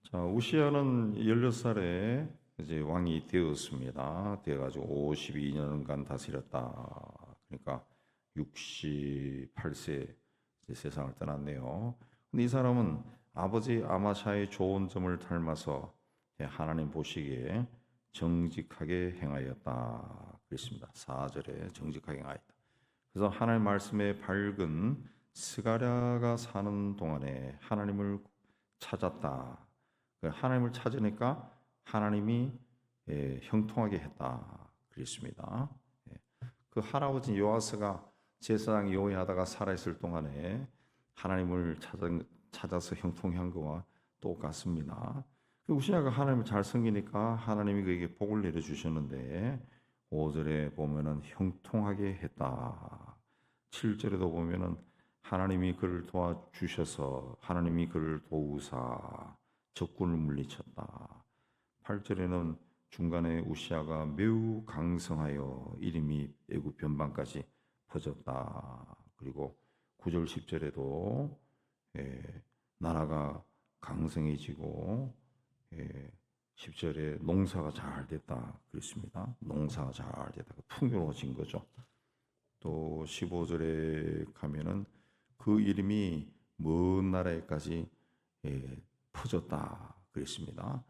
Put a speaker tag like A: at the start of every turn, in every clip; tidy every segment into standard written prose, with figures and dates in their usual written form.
A: 자, 우시야는 16살에 이제 왕이 되었습니다. 되어가지고 52년간 다스렸다. 그러니까 68세 세상을 떠났네요. 근데 이 사람은 아버지 아마샤의 좋은 점을 닮아서 하나님 보시기에 정직하게 행하였다. 그랬습니다. 4절에 정직하게 행하였다. 그래서 하나님 말씀에 밝은 스가랴가 사는 동안에 하나님을 찾았다. 하나님을 찾으니까 하나님이 형통하게 했다 그랬습니다. 그 할아버지 요아스가 제사장 요리하다가 살아있을 동안에 하나님을 찾아서 형통한 것과 똑같습니다. 우시야가 하나님을 잘 섬기니까 하나님이 그에게 복을 내려주셨는데 5절에 보면은 형통하게 했다. 7절에도 보면은 하나님이 그를 도와주셔서 하나님이 그를 도우사 적군을 물리쳤다. 8절에는 중간에 우시야가 매우 강성하여 이름이 애굽 변방까지 퍼졌다. 그리고 9절 10절에도 나라가 강성해지고 10절에 농사가 잘 됐다 그랬습니다. 농사가 잘 됐다. 풍요로워진 거죠. 또 15절에 가면은 그 이름이 먼 나라에까지 퍼졌다 그랬습니다.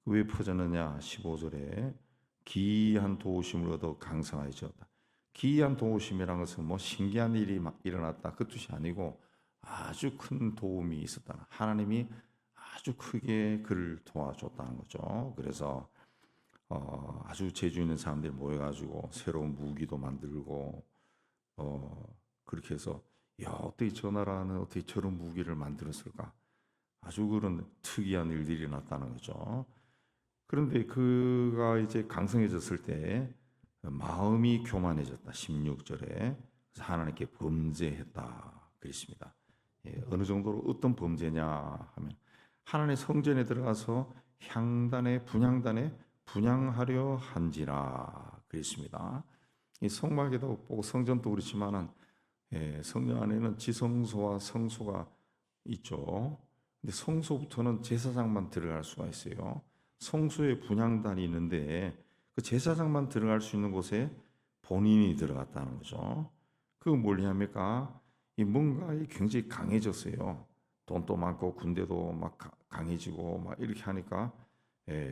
A: 왜 퍼졌느냐? 15절에 기이한 도우심을 얻어 강성해졌다. 기이한 도우심이라는 것은 뭐 신기한 일이 일어났다 그 뜻이 아니고 아주 큰 도움이 있었다. 하나님이 아주 크게 그를 도와줬다는 거죠. 그래서 아주 재주 있는 사람들이 모여가지고 새로운 무기도 만들고 그렇게 해서 야 어떻게 저 나라는 어떻게 저런 무기를 만들었을까? 아주 그런 특이한 일들이 났다는 거죠. 그런데 그가 이제 강성해졌을 때 마음이 교만해졌다. 16절에 그래서 하나님께 범죄했다 그랬습니다. 어느 정도로 어떤 범죄냐 하면 하나님의 성전에 들어가서 향단에 분향단에 분향하려 한지라 그랬습니다. 이 성막에도 보고 성전도 그렇지만은 성전 안에는 지성소와 성소가 있죠. 근데 성소부터는 제사장만 들어갈 수가 있어요. 성소에 분향단이 있는데 그 제사장만 들어갈 수 있는 곳에 본인이 들어갔다는 거죠. 그거 뭘 합니까? 이 뭔가 굉장히 강해졌어요. 돈도 많고 군대도 막 강해지고 막 이렇게 하니까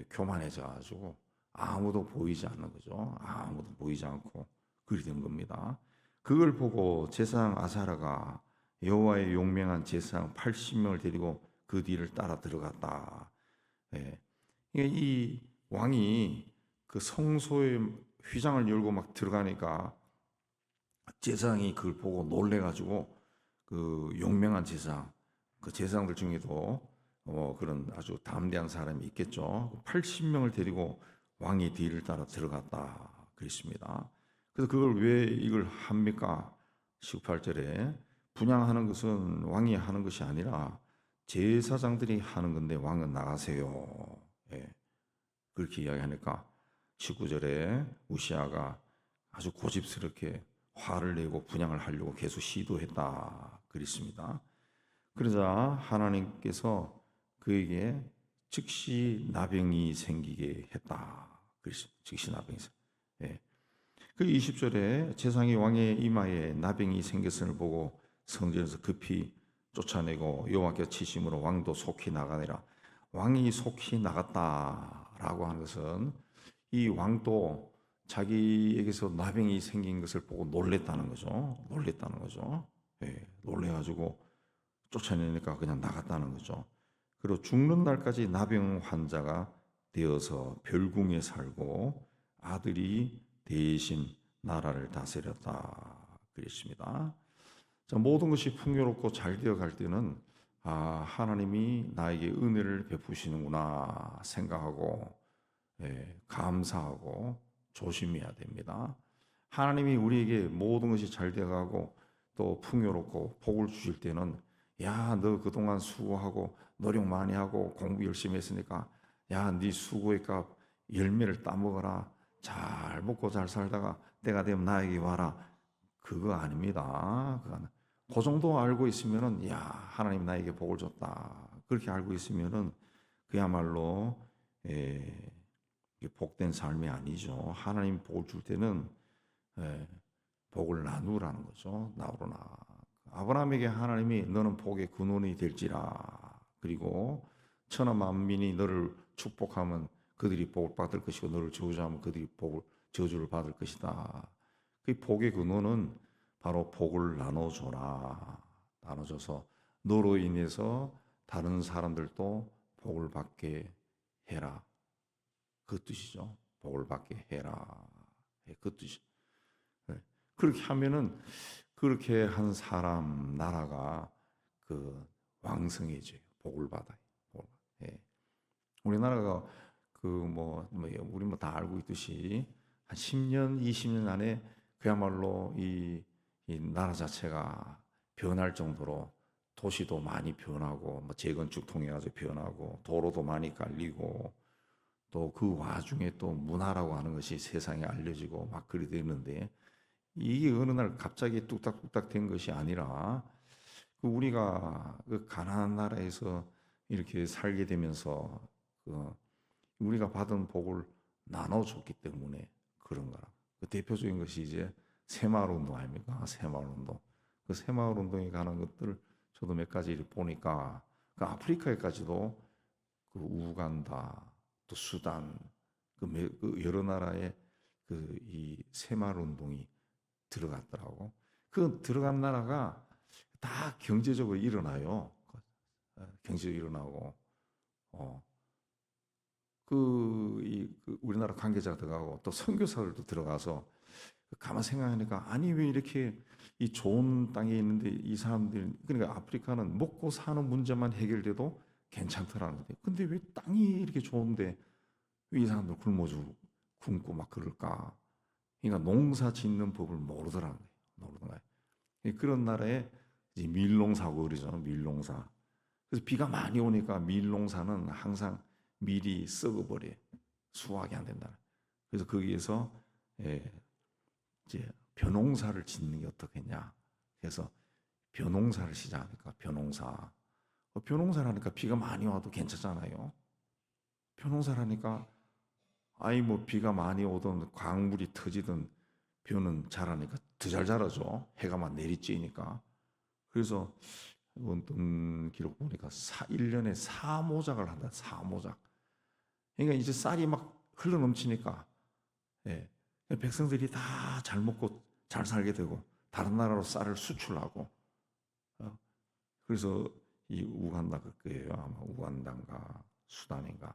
A: 교만해져 가지고 아무도 보이지 않는 거죠. 아무도 보이지 않고 그렇게 된 겁니다. 그걸 보고 제사장 아사라가 여호와의 용맹한 제사장 80명을 데리고 그 뒤를 따라 들어갔다. 이 왕이 그 성소의 휘장을 열고 막 들어가니까 제사장이 그걸 보고 놀래가지고 그 용맹한 제사장, 그 제사장들 중에도 그런 아주 담대한 사람이 있겠죠. 80명을 데리고 왕이 뒤를 따라 들어갔다 그랬습니다. 그래서 그걸 왜 이걸 합니까? 18절에 분향하는 것은 왕이 하는 것이 아니라 제사장들이 하는 건데 왕은 나가세요. 그렇게 이야기하니까 19절에 우시아가 아주 고집스럽게 화를 내고 분향을 하려고 계속 시도했다 그랬습니다. 그러자 하나님께서 그에게 즉시 나병이 생기게 했다. 즉시 나병이 생기게. 그 20절에 제사장이 왕의 이마에 나병이 생겼음을 보고 성전에서 급히 쫓아내고 여호와께 치심으로 왕도 속히 나가니라. 왕이 속히 나갔다라고 하는 것은 이 왕도 자기에게서 나병이 생긴 것을 보고 놀랬다는 거죠. 놀래가지고 쫓아내니까 그냥 나갔다는 거죠. 그리고 죽는 날까지 나병 환자가 되어서 별궁에 살고 아들이 대신 나라를 다스렸다 그랬습니다. 자, 모든 것이 풍요롭고 잘 되어갈 때는 하나님이 나에게 은혜를 베푸시는구나 생각하고 감사하고 조심해야 됩니다. 하나님이 우리에게 모든 것이 잘 되어가고 또 풍요롭고 복을 주실 때는 야, 너 그동안 수고하고 노력 많이 하고 공부 열심히 했으니까 야, 네 수고의 값 열매를 따먹어라. 잘 먹고 잘 살다가 때가 되면 나에게 와라. 그거 아닙니다. 그 정도 알고 있으면은 야, 하나님 나에게 복을 줬다. 그렇게 알고 있으면은 그야말로 이게 복된 삶이 아니죠. 하나님 복을 줄 때는 복을 나누라는 거죠. 나누라. 아브라함에게 하나님이 너는 복의 근원이 될지라. 그리고 천하 만민이 너를 축복하면 그들이 복을 받을 것이고 너를 저주하면 그들이 저주를 받을 것이다. 그 복의 근원은 바로 복을 나눠줘라. 나눠줘서 너로 인해서 다른 사람들도 복을 받게 해라. 그 뜻이죠. 복을 받게 해라. 그 뜻이. 그렇게 하면은 그렇게 한 사람 나라가 그 왕성해져요. 복을 받아요. 예. 우리나라가 우리 다 알고 있듯이 한 10년, 20년 안에 그야말로 이 나라 자체가 변할 정도로 도시도 많이 변하고 재건축 통해 가지고 변하고 도로도 많이 깔리고 또 그 와중에 또 문화라고 하는 것이 세상에 알려지고 막 그리 되는데 이게 어느 날 갑자기 뚝딱뚝딱 된 것이 아니라 우리가 그 가나안 나라에서 이렇게 살게 되면서 우리가 받은 복을 나눠줬기 때문에 그런 거라. 그 대표적인 것이 이제 새마을운동 아닙니까? 새마을운동. 그 새마을운동에 관한 것들을 저도 몇 가지 보니까 그 아프리카에까지도 그 우간다, 또 수단, 그 여러 나라의 그 이 새마을운동이 들어갔더라고. 그 들어간 나라가 다 경제적으로 일어나요. 경제적으로 일어나고, 그 우리나라 관계자가 들어가고 또 선교사들도 들어가서 가만 생각하니까 아니 왜 이렇게 이 좋은 땅에 있는데 이 사람들 그러니까 아프리카는 먹고 사는 문제만 해결돼도 괜찮더라는 거예요. 근데 왜 땅이 이렇게 좋은데 왜 이 사람들 굶고 막 그럴까? 그러니까 농사 짓는 법을 모르더라는 거예요. 모르는 거예요. 그런 나라에 이제 밀농사고 그러죠. 밀농사. 그래서 비가 많이 오니까 밀농사는 항상 밀이 썩어버려. 수확이 안 된다. 그래서 거기에서 이제 벼농사를 짓는 게 어떻겠냐. 그래서 벼농사를 시작하니까 벼농사. 벼농사를 하니까 비가 많이 와도 괜찮잖아요. 벼농사를 하니까 비가 많이 오든 광물이 터지든 벼는 자라니까 더 잘 자라죠. 해가 막 내리쬐니까. 그래서 어떤 기록 보니까 1년에 4모작을 한다. 4모작. 그러니까 이제 쌀이 막 흘러 넘치니까 백성들이 다 잘 먹고 잘 살게 되고 다른 나라로 쌀을 수출하고 그래서 이 우간다 그거예요. 아마 우간다인가 수단인가.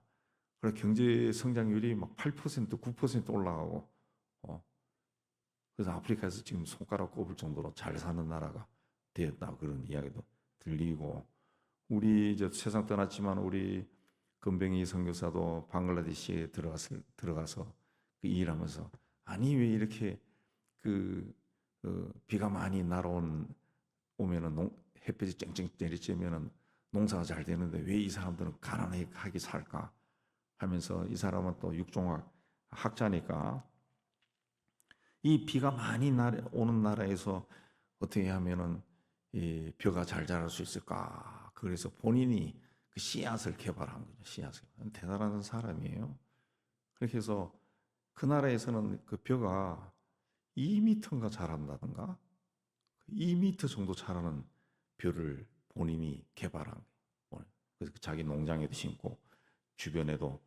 A: 그래 경제 성장률이 막 8%, 9% 올라가고 그래서 아프리카에서 지금 손가락 꼽을 정도로 잘 사는 나라가 되었다 그런 이야기도 들리고 우리 이제 세상 떠났지만 우리 금뱅이 선교사도 방글라데시에 들어가서 그 일하면서 아니 왜 이렇게 비가 많이 오면은 햇빛이 쨍쨍 내리쬐면은 농사가 잘 되는데 왜 이 사람들은 가난하게 살까 하면서 이 사람은 또 육종학 학자니까 이 비가 많이 오는 나라에서 어떻게 하면은 이 벼가 잘 자랄 수 있을까? 그래서 본인이 그 씨앗을 개발한 거죠. 씨앗을. 대단한 사람이에요. 그렇게 해서 그 나라에서는 그 벼가 2m인가 자란다든가 2m 정도 자라는 벼를 본인이 개발한 거예요. 그래서 자기 농장에도 심고 주변에도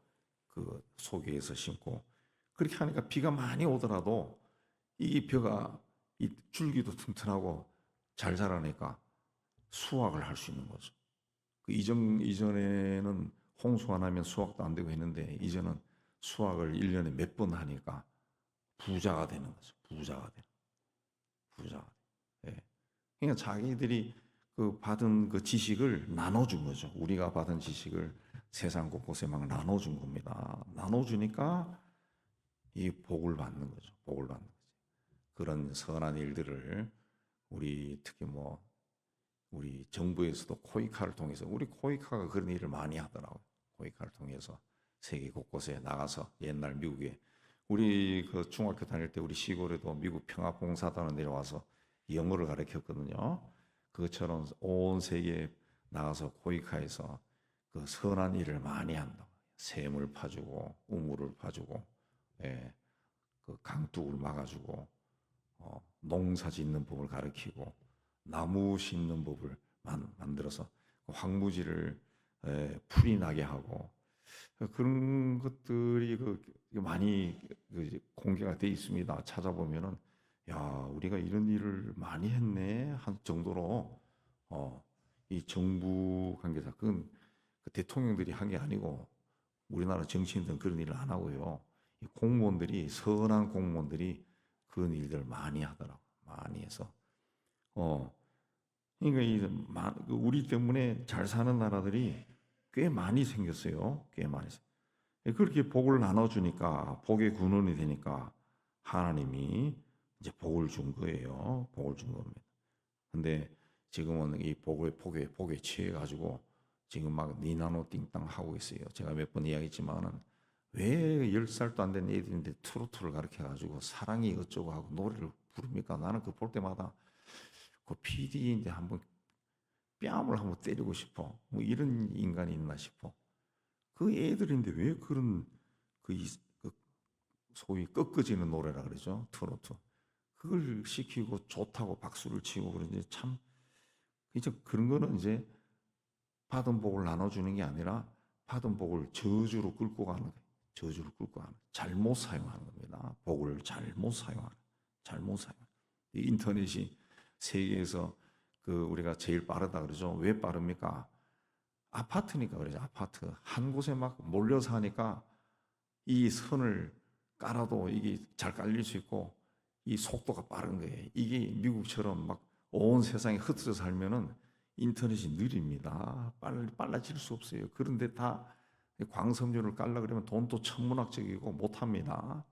A: 그 소개해서 심고 그렇게 하니까 비가 많이 오더라도 이 벼가 이 줄기도 튼튼하고 잘 자라니까 수확을 할 수 있는 거죠. 그 이전에는 홍수가 나면 수확도 안 되고 했는데 이제는 수확을 1년에 몇 번 하니까 부자가 되는 거죠. 부자가 돼. 예. 그러니까 자기들이 그 받은 그 지식을 나눠준 거죠. 우리가 받은 지식을 세상 곳곳에 막 나눠준 겁니다. 나눠주니까 이 복을 받는 거죠. 복을 받는 거죠. 그런 선한 일들을 우리 특히 우리 정부에서도 코이카를 통해서 우리 코이카가 그런 일을 많이 하더라고요. 코이카를 통해서 세계 곳곳에 나가서 옛날 미국에 우리 그 중학교 다닐 때 우리 시골에도 미국 평화봉사단을 내려와서 영어를 가르쳤거든요. 그것처럼 온 세계에 나가서 코이카에서 그 선한 일을 많이 한다. 샘을 파주고 우물을 파주고, 예, 그 강둑을 막아주고, 농사 짓는 법을 가르치고, 나무 심는 법을 만들어서 황무지를 풀이 나게 하고, 그런 것들이 많이 공개가 돼 있습니다. 찾아보면은 야, 우리가 이런 일을 많이 했네 한 정도로 이 정부 관계자 그 대통령들이 한 게 아니고 우리나라 정치인들은 그런 일을 안 하고요. 이 공무원들이 선한 공무원들이 그런 일들을 많이 하더라고. 많이 해서 어 그러니까 우리 때문에 잘 사는 나라들이 꽤 많이 생겼어요. 꽤 많이. 그렇게 복을 나눠주니까 복의 근원이 되니까 하나님이 이제 복을 준 거예요. 복을 준 겁니다. 근데 지금은 이 복에 취해가지고 지금 막 니나노 띵땅 하고 있어요. 제가 몇 번 이야기했지만은 왜 10살도 안 된 애들인데 트로트를 가르쳐가지고 사랑이 어쩌고 하고 노래를 부릅니까? 나는 그 볼 때마다 그 PD인데 한번 뺨을 한번 때리고 싶어. 뭐 이런 인간이 있나 싶어. 그 애들인데 왜 그런 그 소위 꺾어지는 노래라 그러죠. 트로트. 그걸 시키고 좋다고 박수를 치고 그러지 참 이제 그런 거는 이제 받은 복을 나눠주는 게 아니라 받은 복을 저주로 끌고 가는 거예요. 저주로 끌고 가는 잘못 사용하는 겁니다. 복을 잘못 사용하는 잘못 사용. 이 인터넷이 세계에서 우리가 제일 빠르다 그러죠. 왜 빠릅니까? 아파트니까 그러죠. 아파트 한 곳에 막 몰려 사니까 이 선을 깔아도 이게 잘 깔릴 수 있고 이 속도가 빠른 거예요. 이게 미국처럼 막 온 세상에 흩어져 살면은 인터넷이 느립니다. 빨라질 수 없어요. 그런데 다 광섬유를 깔라 그러면 돈도 천문학적이고 못합니다.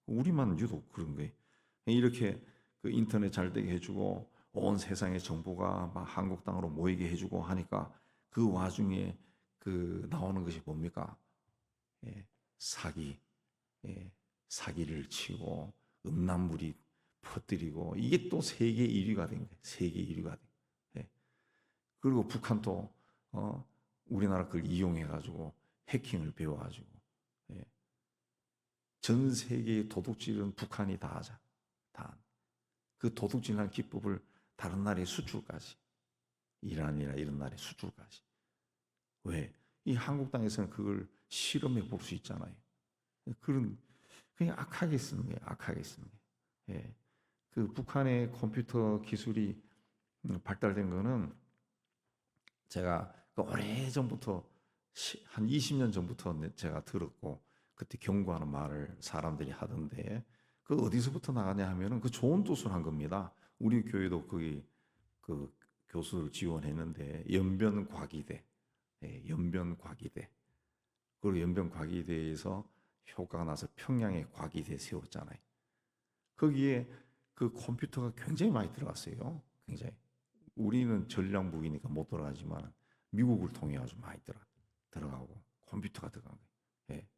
A: 우리만 유독 그런 거예요. 이렇게 그 인터넷 잘 되게 해주고 온 세상의 정보가 막 한국 땅으로 모이게 해주고 하니까 그 와중에 나오는 것이 뭡니까? 예, 사기, 예, 사기를 치고 음란물이 퍼뜨리고 이게 또 세계 1위가 된 거예요. 세계 1위가 된 거예요. 예. 그리고 북한도 우리나라 걸 이용해 가지고 해킹을 배워 가지고 예. 전 세계의 도둑질은 북한이 다 하자. 다. 그 도둑질하는 기법을 다른 나라에 수출까지. 이란이나 이런 나라에 수출까지. 왜? 이 한국 땅에서는 그걸 실험해 볼 수 있잖아요. 그냥 악하게 쓰는 거예요. 악하게 쓰는 거예요. 예. 그 북한의 컴퓨터 기술이 발달된 거는 제가 오래 전부터 한 20년 전부터 제가 들었고 그때 경고하는 말을 사람들이 하던데 그 어디서부터 나가냐 하면은 그 좋은 뜻을 한 겁니다. 우리 교회도 거기 그 교수를 지원했는데 연변과기대, 예, 연변과기대. 그리고 연변과기대에서 효과가 나서 평양에 과기대 세웠잖아요. 거기에 그 컴퓨터가 굉장히 많이 들어갔어요. 굉장히. 우리는 전략 무기니까 못 들어가지만 미국을 통해 아주 많이 들어가고 컴퓨터가 들어간 거예요. 예.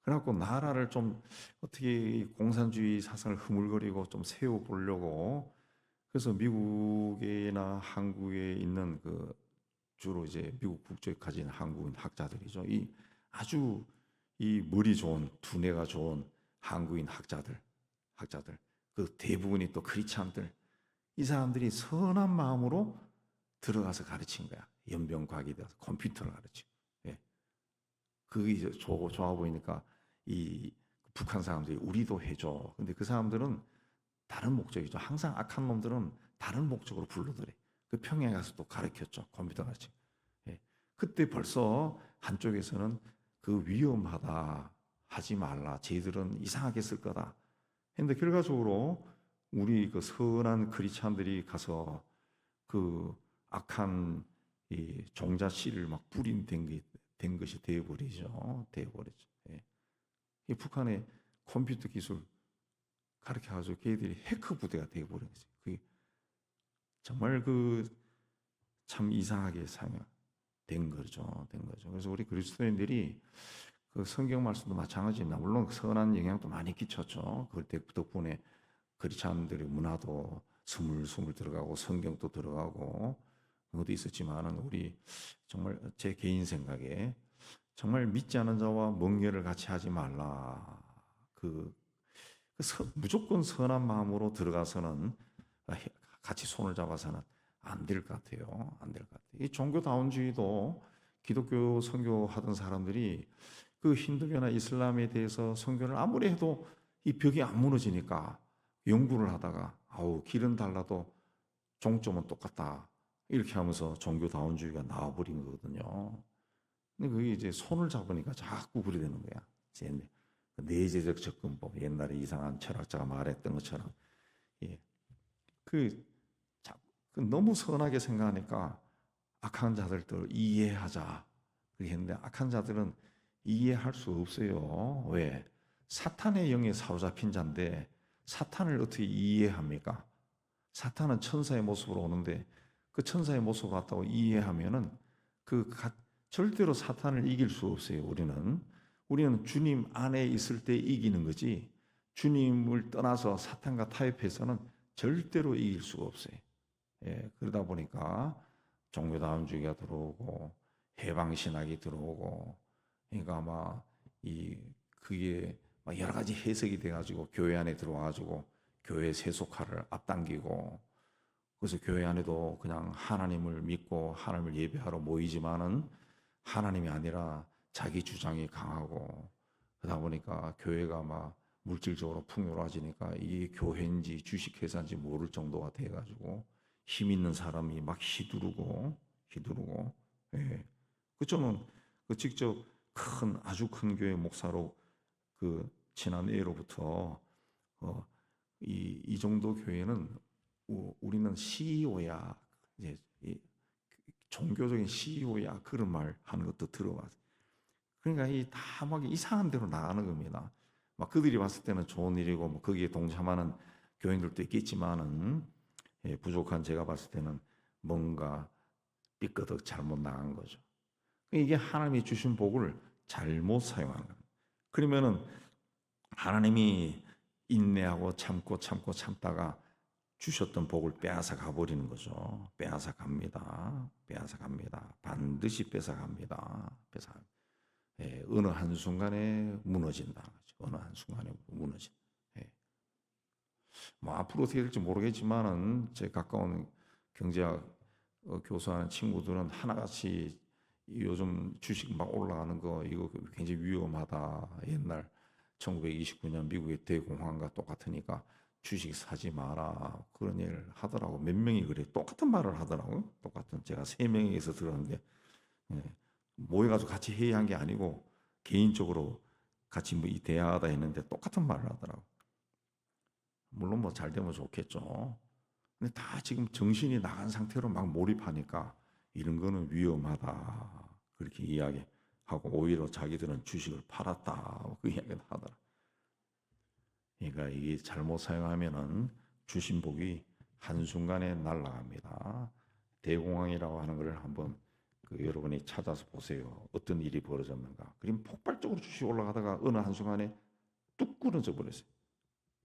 A: 그래갖고 나라를 좀 어떻게 공산주의 사상을 흐물거리고 좀 세워보려고 그래서 미국이나 한국에 있는 주로 이제 미국 국적을 가진 한국인 학자들이죠. 아주 이 머리 좋은 두뇌가 좋은 한국인 학자들 그 대부분이 또 크리스찬들 이 사람들이 선한 마음으로 들어가서 가르친 거야. 연변과학에 대해서 컴퓨터를 가르치고. 예. 그게 이제 좋아 보이니까 이 북한 사람들이 우리도 해줘. 근데 그 사람들은 다른 목적이죠. 항상 악한 놈들은 다른 목적으로 불러들여. 그 평양에 가서 또 가르쳤죠. 컴퓨터 가르치고. 예. 그때 벌써 한쪽에서는 그 위험하다. 하지 말라. 쟤들은 이상하게 쓸 거다. 했는데 결과적으로 우리 그 선한 크리스찬들이 가서 그 악한 이 종자 씨를 막 된 것이 되어버리죠. 되어버렸죠. 예. 이 북한의 컴퓨터 기술 가르쳐가지고 걔들이 해커 부대가 되어버린 거죠. 그게 정말 참 이상하게 된 거죠. 된 거죠. 그래서 우리 그리스도인들이 그 성경 말씀도 마찬가지입니다. 물론 선한 영향도 많이 끼쳤죠. 그 덕분에 크리스찬들의 문화도 스물스물 들어가고 성경도 들어가고 것도 있었지만은 우리 정말 제 개인 생각에 정말 믿지 않은 자와盟约을 같이 하지 말라. 무조건 선한 마음으로 들어가서는 같이 손을 잡아서는 안 될 것 같아요. 안 될 것 같아요. 이 종교다운주의도 기독교 선교하던 사람들이 그 힌두교나 이슬람에 대해서 선교를 아무리 해도 이 벽이 안 무너지니까 연구를 하다가 아우 길은 달라도 종점은 똑같다. 이렇게 하면서 종교다운주의가 나와버린 거거든요. 근데 그게 이제 손을 잡으니까 자꾸 그리 되는 거야. 이제 내재적 접근법, 옛날에 이상한 철학자가 말했던 것처럼, 예. 그, 너무 선하게 생각하니까 악한 자들도 이해하자. 그렇게 했는데 악한 자들은 이해할 수 없어요. 왜? 사탄의 영에 사로잡힌 자인데 사탄을 어떻게 이해합니까? 사탄은 천사의 모습으로 오는데 그 천사의 모습을 갖다고 이해하면은 절대로 사탄을 이길 수 없어요. 우리는 주님 안에 있을 때 이기는 거지 주님을 떠나서 사탄과 타협해서는 절대로 이길 수가 없어요. 예, 그러다 보니까 종교다운주의가 들어오고 해방신학이 들어오고 그러니까 그게 막 여러 가지 해석이 돼가지고 교회 안에 들어와가지고 교회 세속화를 앞당기고 그래서 교회 안에도 그냥 하나님을 믿고 하나님을 예배하러 모이지만은 하나님이 아니라 자기 주장이 강하고 그러다 보니까 교회가 막 물질적으로 풍요로워지니까 이게 교회인지 주식회사인지 모를 정도가 돼가지고 힘 있는 사람이 막 휘두르고 예. 저는 직접 아주 큰 교회 목사로 지난해로부터 이 정도 교회는 우리는 CEO야 이제 종교적인 CEO야 그런 말 하는 것도 들어봤어요. 그러니까 다 막 이상한 대로 나가는 겁니다. 막 그들이 봤을 때는 좋은 일이고 뭐 거기에 동참하는 교인들도 있겠지만은 부족한 제가 봤을 때는 뭔가 삐끄덕 잘못 나간 거죠. 이게 하나님이 주신 복을 잘못 사용한 겁니다. 그러면은 하나님이 인내하고 참다가 주셨던 복을 빼앗아 가버리는 거죠. 빼앗아 갑니다. 반드시 뺏어 갑니다. 어느 한순간에 무너진다. 어느 한순간에 무너진다. 뭐 앞으로 어떻게 될지 모르겠지만은 제 가까운 경제학 교수하는 친구들은 하나같이 요즘 주식 막 올라가는 거 이거 굉장히 위험하다. 옛날 1929년 미국의 대공황과 똑같으니까 주식 사지 마라. 그런 일을 하더라고. 몇 명이 그래. 똑같은 말을 하더라고요. 제가 3명에서 들었는데 모여가지고 같이 회의한 게 아니고 개인적으로 같이 이 대화하다 했는데 똑같은 말을 하더라고. 물론 뭐 잘 되면 좋겠죠. 근데 다 지금 정신이 나간 상태로 막 몰입하니까 이런 거는 위험하다. 그렇게 이야기하고 오히려 자기들은 주식을 팔았다. 그 이야기를 하더라. 그러니까 이게 잘못 사용하면은 주신 복이 한순간에 날아갑니다. 대공황이라고 하는 것을 한번 여러분이 찾아서 보세요. 어떤 일이 벌어졌는가. 그럼 폭발적으로 주식이 올라가다가 어느 한순간에 뚝 끊어져 버렸어요.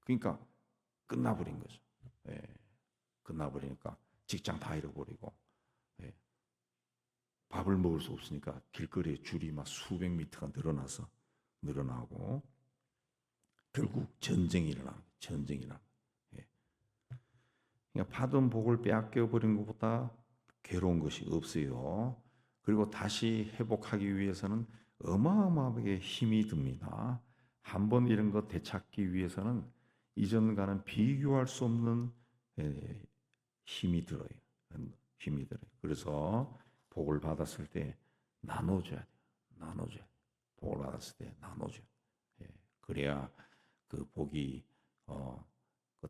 A: 그러니까 끝나버린 거죠. 예. 끝나버리니까 직장 다 잃어버리고 예. 밥을 먹을 수 없으니까 길거리에 줄이 막 수백 미터가 늘어나고 결국 전쟁이 일어나. 예. 그러니까 받은 복을 빼앗겨 버린 것보다 괴로운 것이 없어요. 그리고 다시 회복하기 위해서는 어마어마하게 힘이 듭니다. 한번 이런 거 되찾기 위해서는 이전과는 비교할 수 없는 힘이 들어요. 그래서 복을 받았을 때 나눠줘야 돼요. 복을 받았을 때 나눠줘야 돼요. 그래야 그 복이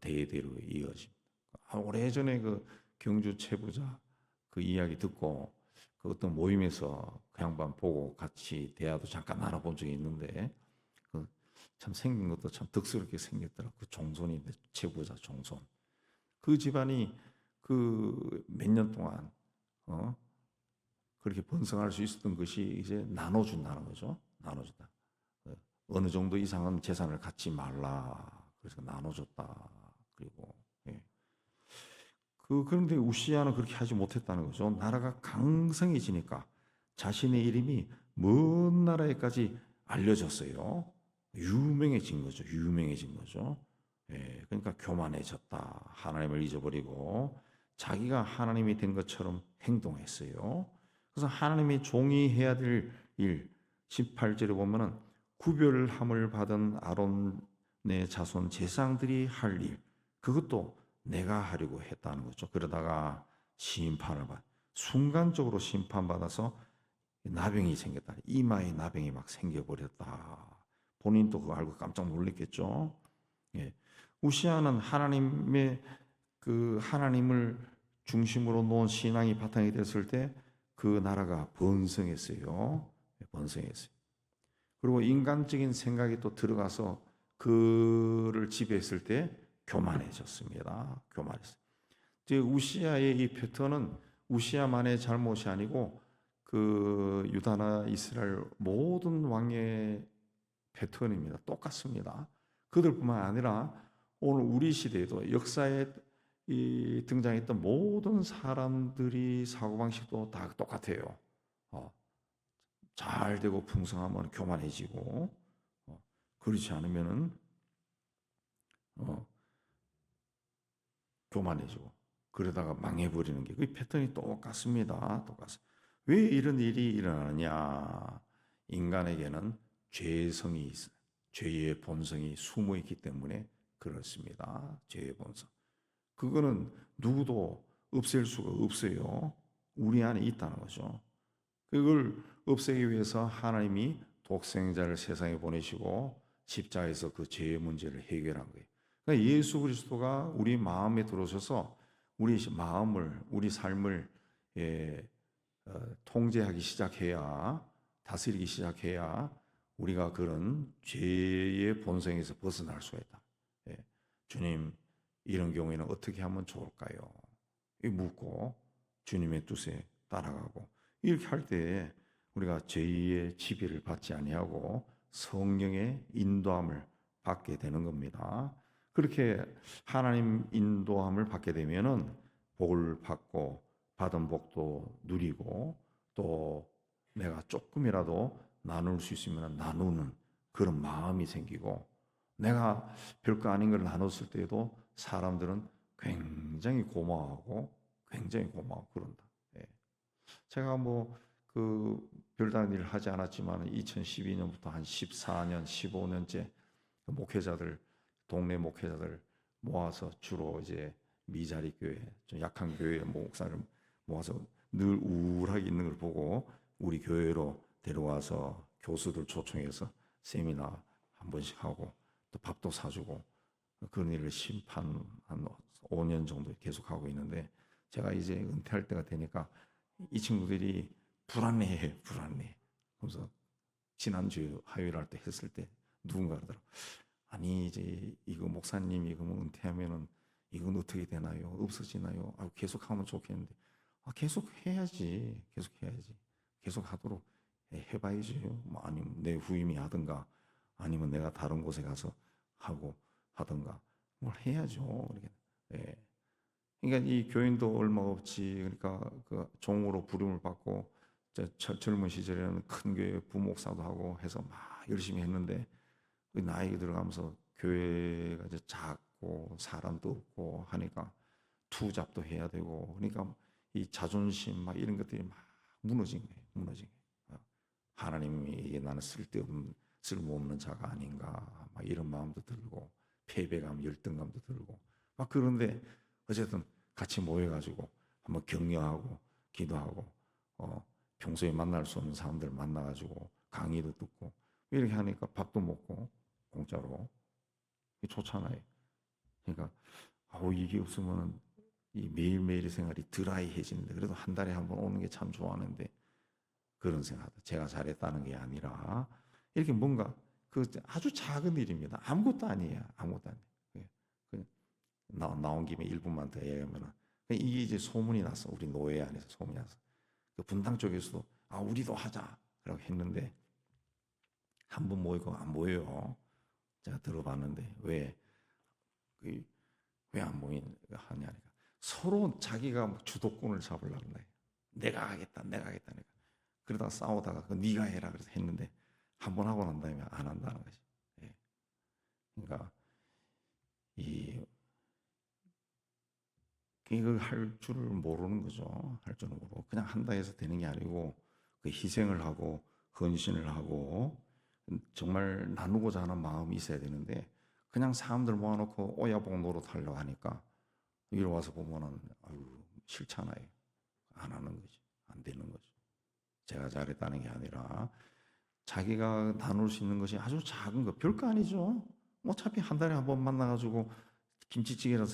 A: 대대로 이어집니다. 오래전에 그 경주 최부자 그 이야기 듣고 그 어떤 모임에서 그 양반 보고 같이 대화도 잠깐 나눠본 적이 있는데 참 생긴 것도 참 덕스럽게 생겼더라. 그 종손인데 최부자 종손. 그 집안이 그 몇 년 동안 그렇게 번성할 수 있었던 것이 이제 나눠준다는 거죠. 나눠준다. 어느 정도 이상은 재산을 갖지 말라. 그래서 나눠줬다. 그리고 그런데 우시아는 그렇게 하지 못했다는 거죠. 나라가 강성해지니까 자신의 이름이 먼 나라에까지 알려졌어요. 유명해진 거죠. 유명해진 거죠. 예, 그러니까 교만해졌다. 하나님을 잊어버리고 자기가 하나님이 된 것처럼 행동했어요. 그래서 하나님이 종이 해야 될 일, 18절에 보면은 구별함을 받은 아론의 자손 제사장들이 할 일, 그것도 내가 하려고 했다는 거죠. 그러다가 심판을 순간적으로 심판받아서 나병이 생겼다. 이마에 나병이 막 생겨버렸다. 본인도 그거 알고 깜짝 놀랐겠죠. 예. 우시아는 하나님을 중심으로 놓은 신앙이 바탕이 됐을 때 그 나라가 번성했어요. 번성했어요. 그리고 인간적인 생각이 또 들어가서 그를 지배했을 때 교만해졌습니다. 교만했어요. 우시아의 이 패턴은 우시아만의 잘못이 아니고 그 유다나 이스라엘 모든 왕의 패턴입니다. 똑같습니다. 그들뿐만 아니라 오늘 우리 시대에도 역사에 등장했던 모든 사람들이 사고방식도 다 똑같아요. 잘 되고 풍성하면 교만해지고, 그렇지 않으면은 교만해지고, 그러다가 망해버리는 게 그 패턴이 똑같습니다. 똑같습니다. 왜 이런 일이 일어나느냐? 인간에게는 죄성이 있어요. 죄의 본성이 숨어 있기 때문에 그렇습니다. 죄의 본성. 그거는 누구도 없앨 수가 없어요. 우리 안에 있다는 거죠. 그걸 없애기 위해서 하나님이 독생자를 세상에 보내시고 십자가에서 그 죄의 문제를 해결한 거예요. 그러니까 예수 그리스도가 우리 마음에 들어오셔서 우리 마음을, 우리 삶을 통제하기 시작해야, 다스리기 시작해야 우리가 그런 죄의 본성에서 벗어날 수가 있다. 주님, 이런 경우에는 어떻게 하면 좋을까요? 묻고 주님의 뜻에 따라가고, 이렇게 할 때 우리가 죄의 지배를 받지 아니하고 성령의 인도함을 받게 되는 겁니다. 그렇게 하나님 인도함을 받게 되면은 복을 받고 받은 복도 누리고, 또 내가 조금이라도 나눌 수 있으면 나누는 그런 마음이 생기고, 내가 별거 아닌 걸 나눴을 때에도 사람들은 굉장히 고마워하고 그런다. 예. 제가 별다른 일을 하지 않았지만 2012년부터 한 14년, 15년째 동네 목회자들 모아서 주로 이제 미자리 교회, 좀 약한 교회 목사를 모아서 늘 우울하게 있는 걸 보고 우리 교회로 데려와서 교수들 초청해서 세미나 한 번씩 하고 또 밥도 사주고 그런 일을 한 5년 정도 계속하고 있는데, 제가 이제 은퇴할 때가 되니까 이 친구들이 불안해. 그래서 지난주 화요일 할 때 했을 때 누군가 그러더라고. 아니 이제 이거 목사님 이거 은퇴하면은 이건 어떻게 되나요? 없어지나요? 계속하면 좋겠는데. 계속 해야지. 계속 하도록 해봐야지. 아니면 내 후임이 하든가 아니면 내가 다른 곳에 가서 하고 하든가 뭘 해야죠. 예. 그러니까 이 교인도 얼마 없지. 그러니까 그 종으로 부름을 받고 젊은 시절에는 큰 교회 부목사도 하고 해서 막 열심히 했는데, 나이가 들어가면서 교회가 이제 작고 사람도 없고 하니까 투잡도 해야 되고, 그러니까 이 자존심 막 이런 것들이 막 무너진 거예요. 하나님이 나는 쓸모없는 자가 아닌가 막 이런 마음도 들고 패배감, 열등감도 들고 막 그런데, 어쨌든 같이 모여가지고 한번 격려하고 기도하고 평소에 만날 수 없는 사람들 만나가지고 강의도 듣고 이렇게 하니까 밥도 먹고 공짜로 좋잖아요. 그러니까 이게 없으면 이 매일매일의 생활이 드라이해지는데, 그래도 한 달에 한 번 오는 게 참 좋아하는데 그런 생각하다. 제가 잘했다는 게 아니라 이렇게 뭔가 그 아주 작은 일입니다. 아무것도 아니에요. 나온 김에 1분만 더 얘기하면은, 이게 이제 소문이 났어. 우리 노회 안에서 소문이 났어. 그 분당 쪽에서도 우리도 하자라고 했는데 한 번 모이고 안 모여요. 제가 들어봤는데 왜 안 모이냐니까 서로 자기가 뭐 주도권을 잡으려고 그래. 내가 하겠다, 내가 하겠다, 내가. 그러다가 싸우다가 그 네가 해라 그래서 했는데 한 번 하고 난 다음에 안 한다는 거지. 예. 그러니까 이 이걸 할 줄을 모르는 거죠. 할 줄을 모르고 그냥 한다 해서 되는 게 아니고 그 희생을 하고 헌신을 하고 정말 나누고자 하는 마음이 있어야 되는데 그냥 사람들 모아놓고 오야복 노릇하려고 하니까 여기 와서 보면은 아유 싫잖아요. 안 하는 거지. 안 되는 거죠. 제가 잘했다는 게 아니라 자기가 나눌 수 있는 것이 아주 작은 거 별거 아니죠. 어차피 한 달에 한 번 만나가지고 김치찌개를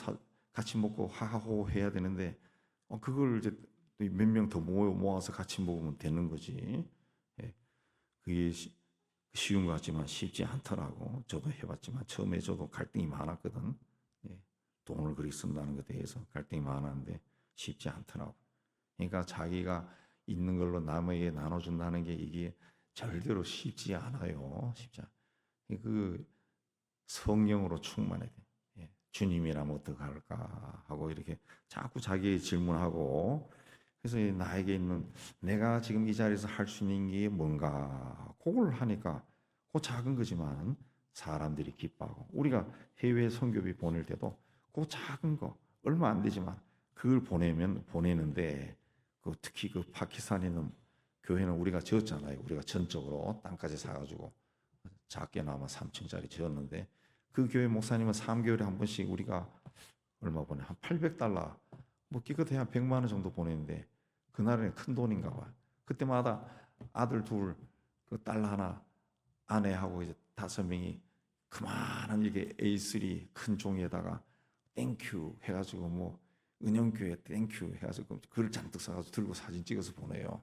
A: 같이 먹고 하하호 해야 되는데 그걸 이제 몇 명 더 모아서 같이 먹으면 되는 거지. 예, 그게 쉬운 것 같지만 쉽지 않더라고. 저도 해봤지만 처음에 저도 갈등이 많았거든. 예, 돈을 그렇게 쓴다는 것에 대해서 갈등이 많았는데 쉽지 않더라고. 그러니까 자기가 있는 걸로 남에게 나눠준다는 게 이게 절대로 쉽지 않아요. 쉽지 않아. 그 성령으로 충만해야 돼. 예, 주님이라면 어떡할까 하고 이렇게 자꾸 자기 질문하고 그래서 나에게 있는 내가 지금 이 자리에서 할 수 있는 게 뭔가 그걸 하니까 그 작은 거지만 사람들이 기뻐하고 우리가 해외 선교비 보낼 때도 그 작은 거 얼마 안 되지만 그걸 보내는데 그 특히 그 파키스탄에 있는 교회는 우리가 지었잖아요. 우리가 전적으로 땅까지 사가지고 작게나마 3층짜리 지었는데 그 교회 목사님은 3개월에 한 번씩 우리가 얼마 보내 한 $800 뭐 기껏해야 100만 원 정도 보내는데 그날은 큰 돈인가 봐. 그때마다 아들 둘, 그 딸 하나, 아내하고 이제 5명이 그만한 이게 A3 큰 종이에다가 땡큐 해가지고 뭐 은영교회 땡큐 해가지고 글을 잔뜩 써가지고 들고 사진 찍어서 보내요.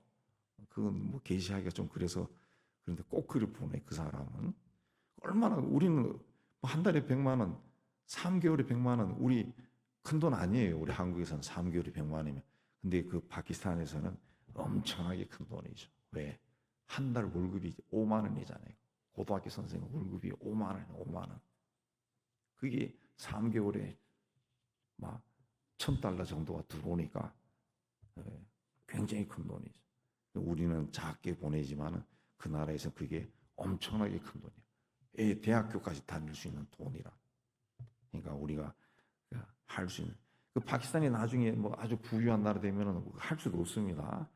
A: 그건 뭐 게시하기가 좀 그래서 그런데 꼭 글을 보내 그 사람은 얼마나 우리는 뭐 한 달에 100만 원, 3개월에 100만 원 우리 큰 돈 아니에요. 우리 한국에서는 3개월에 100만 원이면 근데 그 파키스탄에서는 엄청나게 큰 돈이죠. 왜? 한 달 월급이 5만 원이잖아요. 고등학교 선생님 월급이 5만 원, 5만 원. 그게 3개월에 막 $1,000 정도가 들어오니까 굉장히 큰 돈이죠. 우리는 작게 보내지만은 그 나라에서 그게 엄청나게 큰 돈이에요. 대학교까지 다닐 수 있는 돈이라. 그러니까 우리가 할 수 있는 그 파키스탄이 나중에 뭐 아주 부유한 나라 되면은 할 수가 없습니다.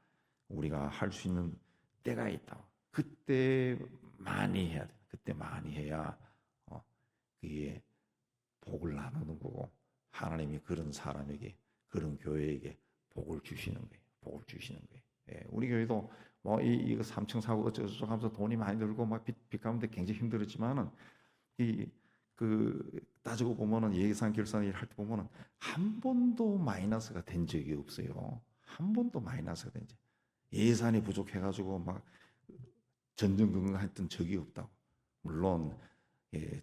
A: 우리가 할 수 있는 때가 있다. 그때 많이 해야 돼. 그때 많이 해야 그게 복을 나누는 거고 하나님이 그런 사람에게 그런 교회에게 복을 주시는 거예요. 복을 주시는 거예요. 예, 우리 교회도 뭐 이거 3층 사고 어쩌고저쩌고 하면서 돈이 많이 들고 막 빚 가운데 굉장히 힘들었지만은 그 따지고 보면은 예산 결산 일 할 때 보면은 한 번도 마이너스가 된 적이 없어요. 한 번도 마이너스가 된 적. 예산이 부족해가지고 막 전전긍긍했던 적이 없다고. 물론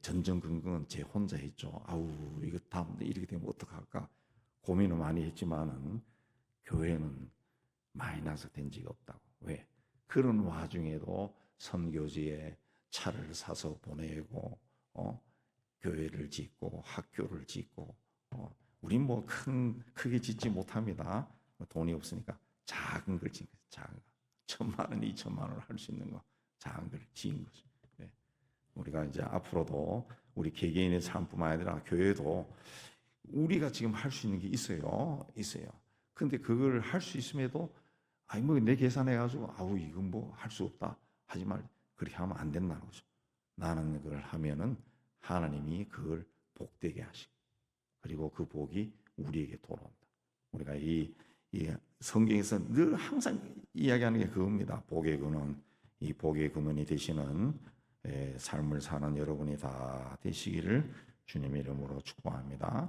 A: 전전긍긍은 제 혼자 했죠. 아우 이거 다음 이렇게 되면 어떡할까 고민을 많이 했지만은 교회는 마이너스 된 적이 없다고. 왜? 그런 와중에도 선교지에 차를 사서 보내고 교회를 짓고 학교를 짓고 우린 뭐 크게 짓지 못합니다. 돈이 없으니까 작은 걸 짓는 거죠. 작은 거. 1,000만 원, 2,000만 원을 할 수 있는 거 작은 걸 지은 거죠. 네. 우리가 이제 앞으로도 우리 개개인의 삶뿐만 아니라 교회도 우리가 지금 할 수 있는 게 있어요. 있어요. 근데 그걸 할 수 있음에도 아니 뭐 내 계산해가지고 아우 이건 뭐 할 수 없다 하지만 그렇게 하면 안 된다는 거죠. 나는 그걸 하면은 하나님이 그걸 복되게 하시고 그리고 그 복이 우리에게 돌아온다. 우리가 이 성경에서 늘 항상 이야기하는 게 그겁니다. 복의 근원, 이 복의 근원이 되시는 삶을 사는 여러분이 다 되시기를 주님의 이름으로 축복합니다.